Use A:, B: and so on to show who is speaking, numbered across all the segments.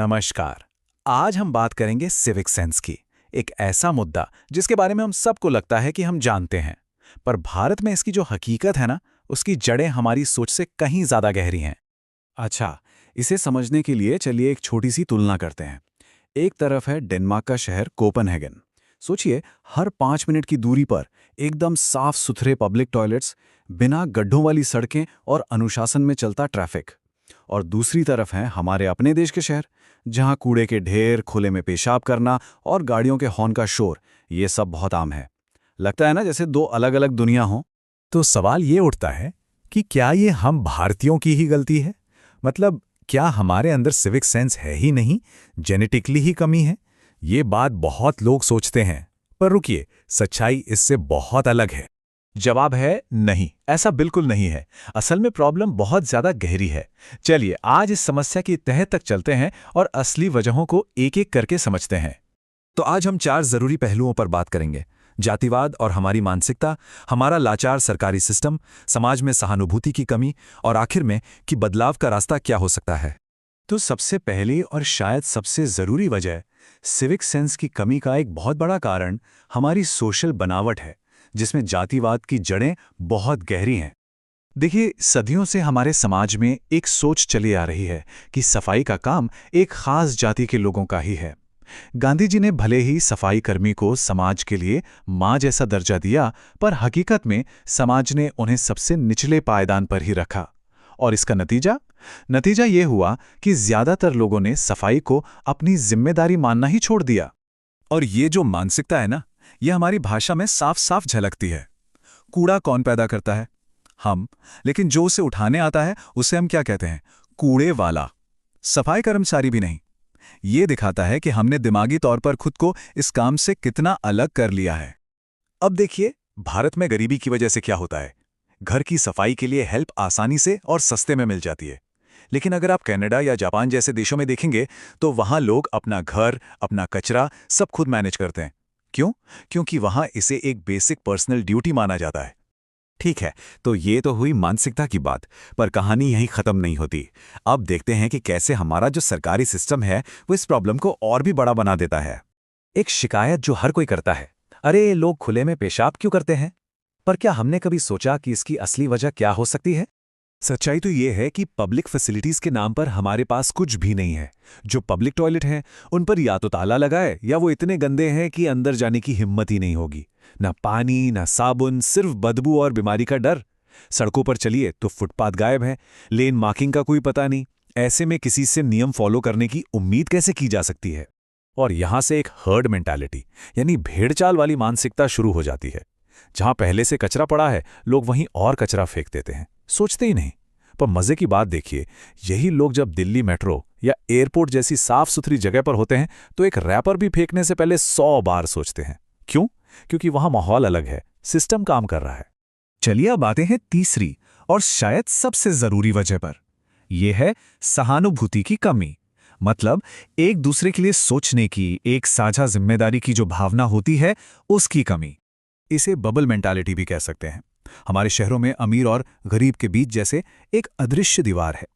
A: नमस्कार। आज हम बात करेंगे सिविक सेंस की। एक ऐसा मुद्दा जिसके बारे में हम सबको लगता है कि हम जानते हैं, पर भारत में इसकी जो हकीकत है ना, उसकी जड़ें हमारी सोच से कहीं ज्यादा गहरी हैं।
B: अच्छा, इसे समझने के लिए चलिए एक छोटी सी तुलना करते हैं। एक तरफ है डेनमार्क का शहर कोपेनहेगन। सोचिए, हर 5 मिनट की दूरी पर एकदम साफ सुथरे पब्लिक टॉयलेट्स, बिना गड्ढों वाली सड़कें और अनुशासन में चलता ट्रैफिक। और दूसरी तरफ हैं हमारे अपने देश के शहर, जहां कूड़े के ढेर, खुले में पेशाब करना और गाड़ियों के हॉर्न का शोर, ये सब बहुत आम है। लगता है ना जैसे दो अलग अलग दुनिया हों।
A: तो सवाल ये उठता है कि क्या ये हम भारतीयों की ही गलती है? मतलब क्या हमारे अंदर सिविक सेंस है ही नहीं, जेनेटिकली ही कमी है? ये बात बहुत लोग सोचते हैं, पर रुकिए, सच्चाई इससे बहुत अलग है।
C: जवाब है नहीं, ऐसा बिल्कुल नहीं है। असल में प्रॉब्लम बहुत ज्यादा गहरी है। चलिए आज इस समस्या की तह तक चलते हैं और असली वजहों को एक एक करके समझते हैं।
B: तो आज हम 4 जरूरी पहलुओं पर बात करेंगे: जातिवाद और हमारी मानसिकता, हमारा लाचार सरकारी सिस्टम, समाज में सहानुभूति की कमी, और आखिर में कि बदलाव का रास्ता क्या हो सकता है।
C: तो सबसे पहली और शायद सबसे जरूरी वजह, सिविक सेंस की कमी का एक बहुत बड़ा कारण हमारी सोशल बनावट है, जिसमें जातिवाद की जड़ें बहुत गहरी हैं। देखिए, सदियों से हमारे समाज में एक सोच चली आ रही है कि सफाई का काम एक खास जाति के लोगों का ही है। गांधी जी ने भले ही सफाई कर्मी को समाज के लिए मां जैसा दर्जा दिया, पर हकीकत में समाज ने उन्हें सबसे निचले पायदान पर ही रखा। और इसका नतीजा ये हुआ कि ज्यादातर लोगों ने सफाई को अपनी जिम्मेदारी मानना ही छोड़ दिया।
B: और ये जो मानसिकता है ना, ये हमारी भाषा में साफ साफ झलकती है। कूड़ा कौन पैदा करता है? हम। लेकिन जो उसे उठाने आता है उसे हम क्या कहते हैं? कूड़े वाला। सफाई कर्मचारी भी नहीं। ये दिखाता है कि हमने दिमागी तौर पर खुद को इस काम से कितना अलग कर लिया है।
C: अब देखिए, भारत में गरीबी की वजह से क्या होता है। घर की सफाई के लिए हेल्प आसानी से और सस्ते में मिल जाती है। लेकिन अगर आप कनाडा या जापान जैसे देशों में देखेंगे तो वहां लोग अपना घर, अपना कचरा सब खुद मैनेज करते हैं। क्यों? क्योंकि वहां इसे एक बेसिक पर्सनल ड्यूटी माना जाता है।
B: ठीक है, तो ये तो हुई मानसिकता की बात, पर कहानी यहीं खत्म नहीं होती। अब देखते हैं कि कैसे हमारा जो सरकारी सिस्टम है वो इस प्रॉब्लम को और भी बड़ा बना देता है।
C: एक शिकायत जो हर कोई करता है, अरे लोग खुले में पेशाब क्यों करते हैं? पर क्या हमने कभी सोचा कि इसकी असली वजह क्या हो सकती है? सच्चाई तो ये है कि पब्लिक फैसिलिटीज के नाम पर हमारे पास कुछ भी नहीं है। जो पब्लिक टॉयलेट हैं, उन पर या तो ताला लगा है या वो इतने गंदे हैं कि अंदर जाने की हिम्मत ही नहीं होगी। ना पानी, ना साबुन, सिर्फ बदबू और बीमारी का डर। सड़कों पर चलिए तो फुटपाथ गायब है, लेन मार्किंग का कोई पता नहीं। ऐसे में किसी से नियम फॉलो करने की उम्मीद कैसे की जा सकती है?
A: और यहां से एक हर्ड मेंटालिटी यानी भेड़चाल वाली मानसिकता शुरू हो जाती है। जहां पहले से कचरा पड़ा है, लोग वहीं और कचरा फेंक देते हैं, सोचते ही नहीं। पर मजे की बात देखिए, यही लोग जब दिल्ली मेट्रो या एयरपोर्ट जैसी साफ सुथरी जगह पर होते हैं तो एक रैपर भी फेंकने से पहले 100 बार सोचते हैं। क्यों? क्योंकि वहां माहौल अलग है, सिस्टम काम कर रहा है।
C: चलिए अब आते हैं तीसरी और शायद सबसे जरूरी वजह पर। यह है सहानुभूति की कमी। मतलब एक दूसरे के लिए सोचने की, एक साझा जिम्मेदारी की जो भावना होती है, उसकी कमी।
A: इसे बबल मेंटालिटी भी कह सकते हैं। हमारे शहरों में अमीर और गरीब के बीच जैसे एक अदृश्य दीवार है।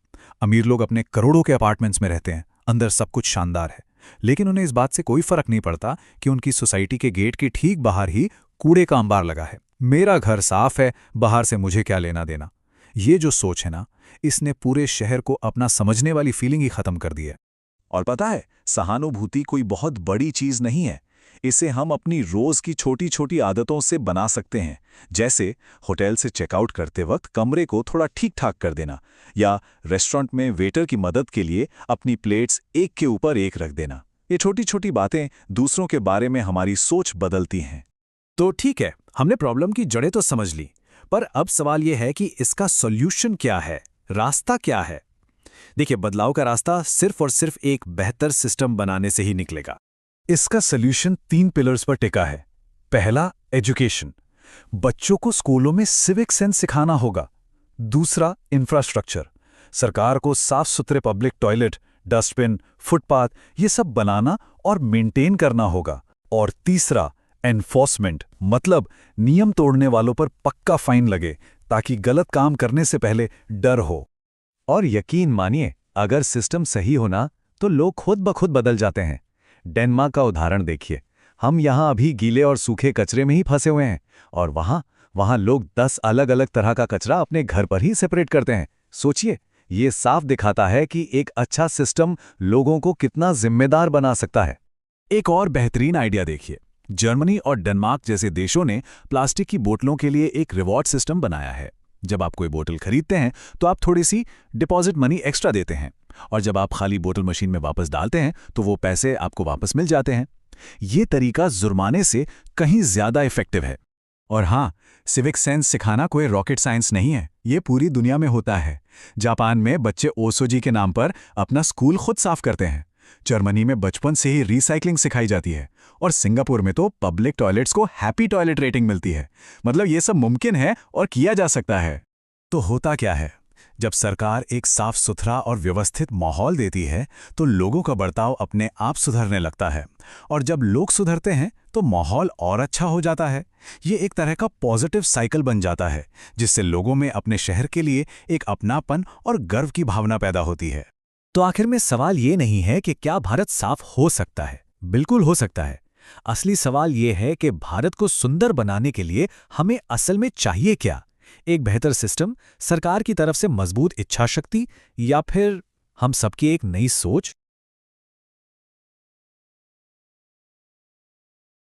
A: अमीर लोग अपने करोड़ों के अपार्टमेंट्स में रहते हैं, अंदर सब कुछ शानदार है, लेकिन उन्हें इस बात से कोई फर्क नहीं पड़ता कि उनकी सोसाइटी के गेट के ठीक बाहर ही कूड़े का अंबार लगा है। मेरा घर साफ है, बाहर से मुझे क्या लेना देना। ये जो सोच है ना, इसने पूरे शहर को अपना समझने वाली फीलिंग ही खत्म कर दी है।
C: और पता है, सहानुभूति कोई बहुत बड़ी चीज नहीं है। इसे हम अपनी रोज की छोटी छोटी आदतों से बना सकते हैं। जैसे होटल से चेकआउट करते वक्त कमरे को थोड़ा ठीक ठाक कर देना, या रेस्टोरेंट में वेटर की मदद के लिए अपनी प्लेट्स एक के ऊपर एक रख देना। ये छोटी छोटी बातें दूसरों के बारे में हमारी सोच बदलती हैं।
A: तो ठीक है, हमने प्रॉब्लम की जड़ें तो समझ ली, पर अब सवाल यह है कि इसका सॉल्यूशन क्या है, रास्ता क्या है? देखिए, बदलाव का रास्ता सिर्फ और सिर्फ एक बेहतर सिस्टम बनाने से ही निकलेगा।
C: इसका सॉल्यूशन 3 पिलर्स पर टिका है। पहला, एजुकेशन। बच्चों को स्कूलों में सिविक सेंस सिखाना होगा। दूसरा, इंफ्रास्ट्रक्चर। सरकार को साफ सुथरे पब्लिक टॉयलेट, डस्टबिन, फुटपाथ ये सब बनाना और मेंटेन करना होगा। और तीसरा, एनफोर्समेंट, मतलब नियम तोड़ने वालों पर पक्का फाइन लगे, ताकि गलत काम करने से पहले डर हो। और यकीन मानिए, अगर सिस्टम सही होना
B: तो लोग खुद ब खुद बदल जाते हैं। डेनमार्क का उदाहरण देखिए। हम यहाँ अभी गीले और सूखे कचरे में ही फंसे हुए हैं, और वहाँ लोग 10 अलग अलग तरह का कचरा अपने घर पर ही सेपरेट करते हैं। सोचिए, ये साफ दिखाता है कि एक अच्छा सिस्टम लोगों को कितना जिम्मेदार बना सकता है।
A: एक और बेहतरीन आइडिया देखिए। जर्मनी और डेनमार्क जैसे देशों ने प्लास्टिक की बोतलों के लिए एक रिवॉर्ड सिस्टम बनाया है। जब आप कोई बोतल खरीदते हैं तो आप थोड़ी सी डिपॉजिट मनी एक्स्ट्रा देते हैं, और जब आप खाली बोतल मशीन में वापस डालते हैं तो वो पैसे आपको वापस मिल जाते हैं। ये तरीका जुर्माने से कहीं ज्यादा इफेक्टिव है।
C: और हाँ, सिविक सेंस सिखाना कोई रॉकेट साइंस नहीं है, ये पूरी दुनिया में होता है। जापान में बच्चे ओसोजी के नाम पर अपना स्कूल खुद साफ करते हैं। जर्मनी में बचपन से ही रिसाइकलिंग सिखाई जाती है, और सिंगापुर में तो पब्लिक टॉयलेट्स को हैप्पी टॉयलेट रेटिंग मिलती है। मतलब ये सब मुमकिन है और किया जा सकता है।
A: तो होता क्या है? जब सरकार एक साफ सुथरा और व्यवस्थित माहौल देती है तो लोगों का बर्ताव अपने आप सुधरने लगता है, और जब लोग सुधरते हैं तो माहौल और अच्छा हो जाता है। ये एक तरह का पॉजिटिव साइकिल बन जाता है, जिससे लोगों में अपने शहर के लिए एक अपनापन और गर्व की भावना पैदा होती है।
B: तो आखिर में सवाल ये नहीं है कि क्या भारत साफ हो सकता है। बिल्कुल हो सकता है। असली सवाल ये है कि भारत को सुंदर बनाने के लिए हमें असल में चाहिए क्या? एक बेहतर सिस्टम, सरकार की तरफ से मजबूत इच्छा शक्ति, या फिर हम सबकी एक नई सोच?